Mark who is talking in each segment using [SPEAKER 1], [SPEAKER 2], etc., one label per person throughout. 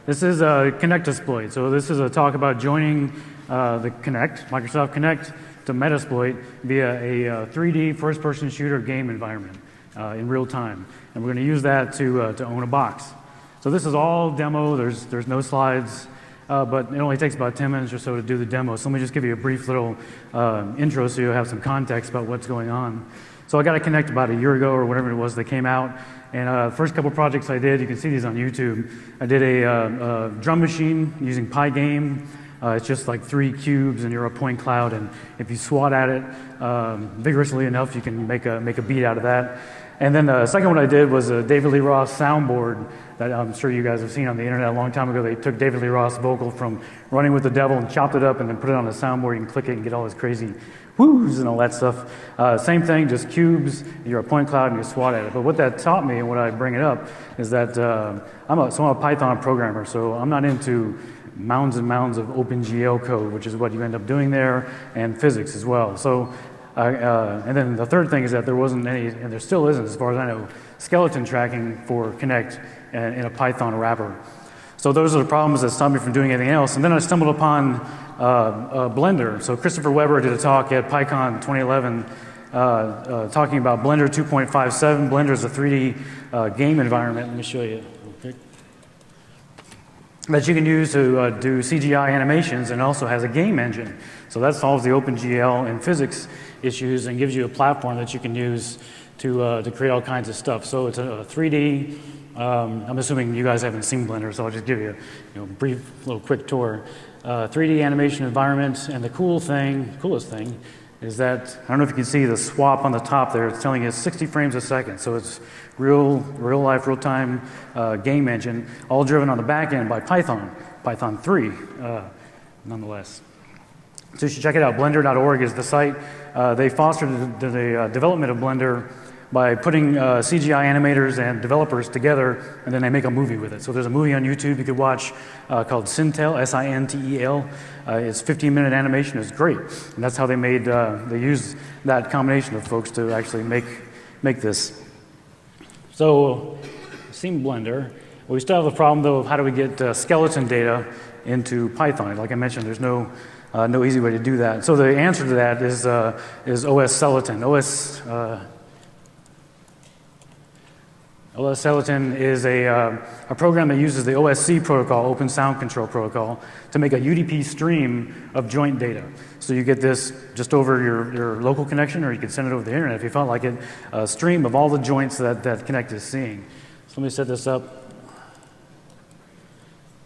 [SPEAKER 1] This is a Kinectasploit. So this is a talk about joining the Kinect, Microsoft Kinect, to Metasploit via a 3D first-person shooter game environment in real time. And we're going to use that to own a box. So this is all demo. There's no slides, but it only takes about 10 minutes or so to do the demo. So let me just give you a brief little intro so you have some context about what's going on. So I got a Kinect about a year ago or whatever it was that came out. And the first couple projects I did, you can see these on YouTube. I did a drum machine using Pygame. It's just like 3 cubes and you're a point cloud, and if you swat at it vigorously enough, you can make a beat out of that. And then the second one I did was a David Lee Roth soundboard that I'm sure you guys have seen on the internet a long time ago. They took David Lee Roth's vocal from Running with the Devil and chopped it up and then put it on a soundboard. You can click it and get all this crazy whoos and all that stuff. Same thing, just cubes, you're a point cloud and you swat at it. But what that taught me and what I bring it up is that I'm a Python programmer, so I'm not into mounds and mounds of OpenGL code, which is what you end up doing there, and physics as well. So, and then the third thing is that there wasn't any, and there still isn't, as far as I know, skeleton tracking for Kinect in a Python wrapper. So those are the problems that stopped me from doing anything else. And then I stumbled upon Blender. So Christopher Weber did a talk at PyCon 2011 talking about Blender 2.57. Blender is a 3D game environment. Let me show you real quick. That you can use to do CGI animations, and also has a game engine. So that solves the OpenGL and physics issues and gives you a platform that you can use to create all kinds of stuff. So it's a 3D. I'm assuming you guys haven't seen Blender, so I'll just give you a brief little quick tour. 3D animation environment, and the coolest thing is that, I don't know if you can see the swap on the top there, it's telling you 60 frames a second, so it's real life, real time game engine, all driven on the back end by Python 3, nonetheless. So you should check it out. Blender.org is the site. They fostered the development of Blender by putting CGI animators and developers together, and then they make a movie with it. So there's a movie on YouTube you could watch called Sintel, S-I-N-T-E-L. It's 15-minute animation. It's great. And that's how they made, they used that combination of folks to actually make this. So, seen Blender. We still have the problem, though, of how do we get skeleton data into Python. Like I mentioned, there's no easy way to do that. So the answer to that is OS Skeleton. OS Skeleton is a program that uses the OSC protocol, Open Sound Control Protocol, to make a UDP stream of joint data. So you get this just over your local connection, or you can send it over the internet if you felt like it, a stream of all the joints that Kinect is seeing. So let me set this up.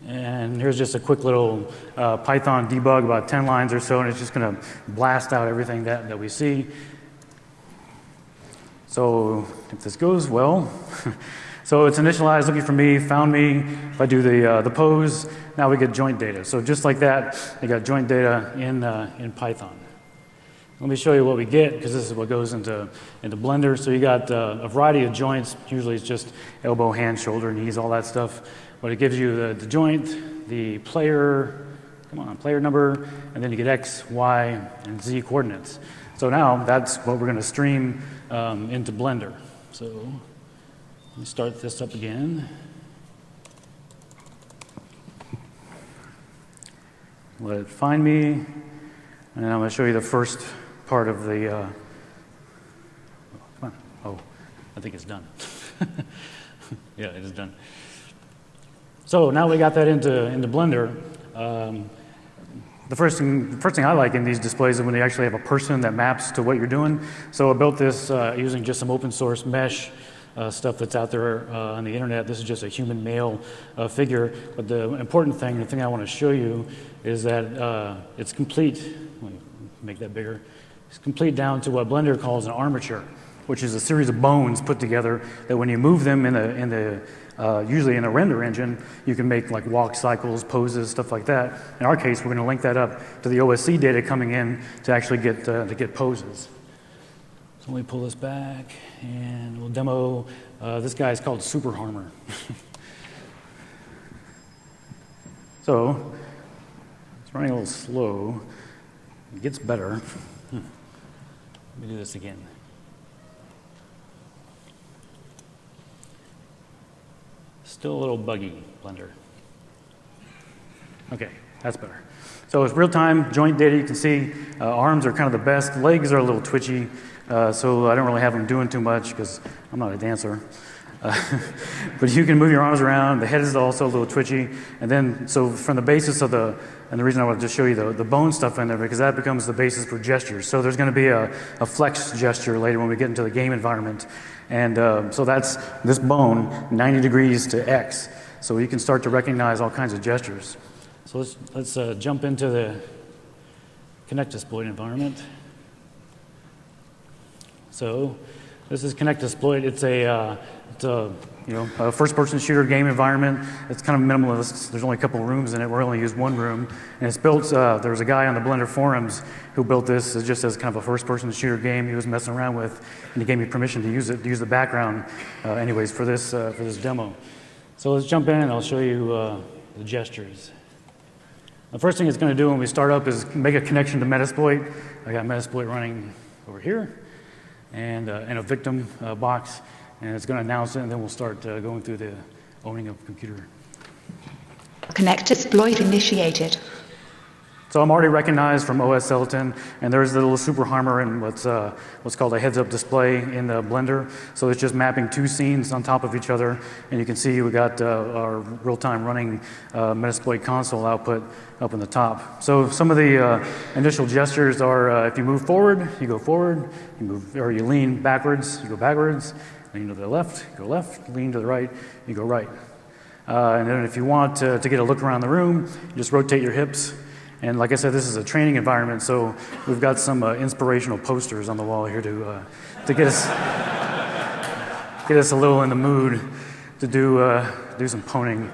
[SPEAKER 1] And here's just a quick little Python debug, about 10 lines or so, and it's just going to blast out everything that we see. So if this goes well, so it's initialized, looking for me, found me. If I do the pose, now we get joint data. So just like that, we got joint data in Python. Let me show you what we get, because this is what goes into Blender. So you got a variety of joints. Usually it's just elbow, hand, shoulder, knees, all that stuff. But it gives you the joint, the player number, and then you get X, Y, and Z coordinates. So now that's what we're going to stream into Blender. So let me start this up again. Let it find me, and then I'm going to show you the first part of the. Come on! Oh, I think it's done. Yeah, it is done. So now we got that into Blender. The first thing I like in these displays is when they actually have a person that maps to what you're doing. So I built this using just some open source mesh stuff that's out there on the internet. This is just a human male figure. But the important thing, the thing I want to show you, is that it's complete. Let me make that bigger. It's complete down to what Blender calls an armature, which is a series of bones put together that when you move them usually in a render engine, you can make like walk cycles, poses, stuff like that. In our case, we're going to link that up to the OSC data coming in to actually get poses. So let me pull this back, and we'll demo. This guy is called Super Harmer. So it's running a little slow. It gets better. Let me do this again. Still a little buggy, Blender. Okay, that's better. So it's real-time joint data. You can see arms are kind of the best. Legs are a little twitchy, so I don't really have them doing too much because I'm not a dancer. But you can move your arms around. The head is also a little twitchy. And then, so from the basis of and the reason I want to just show you the bone stuff in there, because that becomes the basis for gestures. So there's going to be a flex gesture later when we get into the game environment. And so that's this bone, 90 degrees to X. So you can start to recognize all kinds of gestures. So let's jump into the Kinectasploit environment. So this is Kinectasploit. It's a first-person shooter game environment. It's kind of minimalist. There's only a couple rooms in it. We only use one room, and it's built. There was a guy on the Blender forums who built this just as kind of a first-person shooter game he was messing around with, and he gave me permission to use it, to use the background, anyways, for this demo. So let's jump in, and I'll show you the gestures. The first thing it's going to do when we start up is make a connection to Metasploit. I got Metasploit running over here, and a victim box. And it's going to announce it, and then we'll start going through the owning of the computer.
[SPEAKER 2] Kinectasploit initiated.
[SPEAKER 1] So I'm already recognized from OS Skeleton, and there's the little super hammer and what's called a heads-up display in the Blender. So it's just mapping two scenes on top of each other, and you can see we got our real-time running Metasploit console output up in the top. So some of the initial gestures are if you move forward, you go forward. You move, or you lean backwards, you go backwards. Lean to the left, you go left. Lean to the right, you go right. And then if you want to get a look around the room, you just rotate your hips. And like I said, this is a training environment, so we've got some inspirational posters on the wall here to get us a little in the mood to do some poning.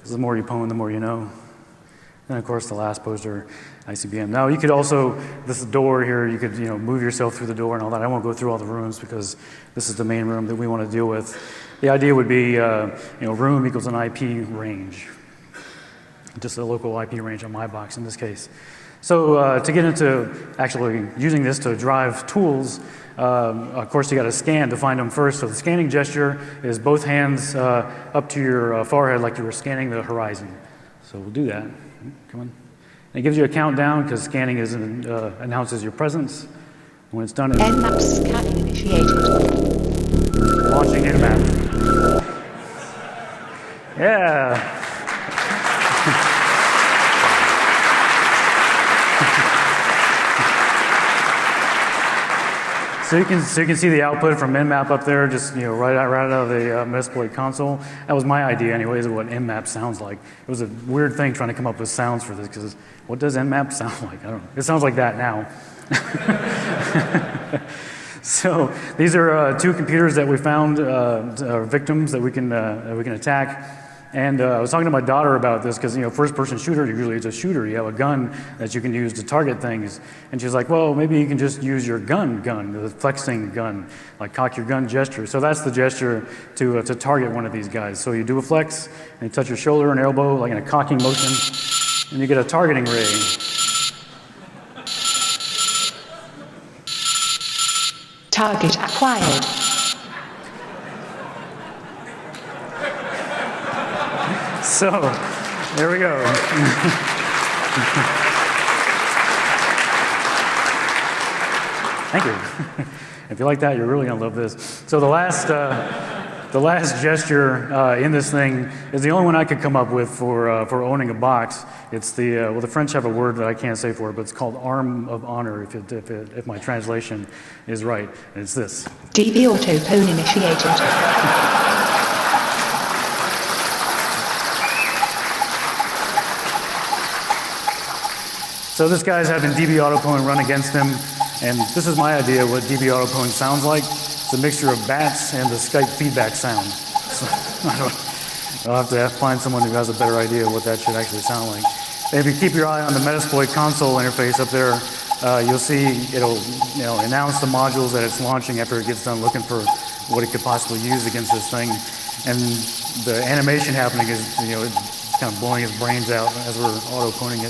[SPEAKER 1] The more you pwn, the more you know. And of course, the last poster, ICBM. Now, you could also, this door here, you could move yourself through the door and all that. I won't go through all the rooms because this is the main room that we want to deal with. The idea would be, room equals an IP range. Just a local IP range on my box in this case. So to get into actually using this to drive tools, of course you got to scan to find them first. So the scanning gesture is both hands up to your forehead like you were scanning the horizon. So we'll do that. Come on. And it gives you a countdown because scanning announces your presence. When it's done,
[SPEAKER 2] Nmap scanning initiated.
[SPEAKER 1] Launching Nmap. Yeah. So you can see the output from Nmap up there, just right out of the Metasploit console. That was my idea, anyways, of what Nmap sounds like. It was a weird thing trying to come up with sounds for this, because what does Nmap sound like? I don't know. It sounds like that now. So these are two computers that we found, victims that we can attack. And I was talking to my daughter about this because, first-person shooter, usually it's a shooter. You have a gun that you can use to target things. And she's like, well, maybe you can just use your gun, the flexing gun, like cock your gun gesture. So that's the gesture to target one of these guys. So you do a flex, and you touch your shoulder and elbow, like in a cocking motion, and you get a targeting ray.
[SPEAKER 2] Target acquired.
[SPEAKER 1] So, there we go. Thank you. If you like that, you're really gonna love this. So the last gesture in this thing is the only one I could come up with for owning a box. It's the French have a word that I can't say for it, but it's called arm of honor. If my translation is right, and it's this.
[SPEAKER 2] DB auto pwn initiated.
[SPEAKER 1] So this guy's having DB autopwn run against him, and this is my idea of what DB autopwn sounds like. It's a mixture of bats and the Skype feedback sound. So I'll have to find someone who has a better idea of what that should actually sound like. And if you keep your eye on the Metasploit console interface up there, you'll see it'll announce the modules that it's launching after it gets done looking for what it could possibly use against this thing. And the animation happening is it's kind of blowing his brains out as we're auto-pwning it.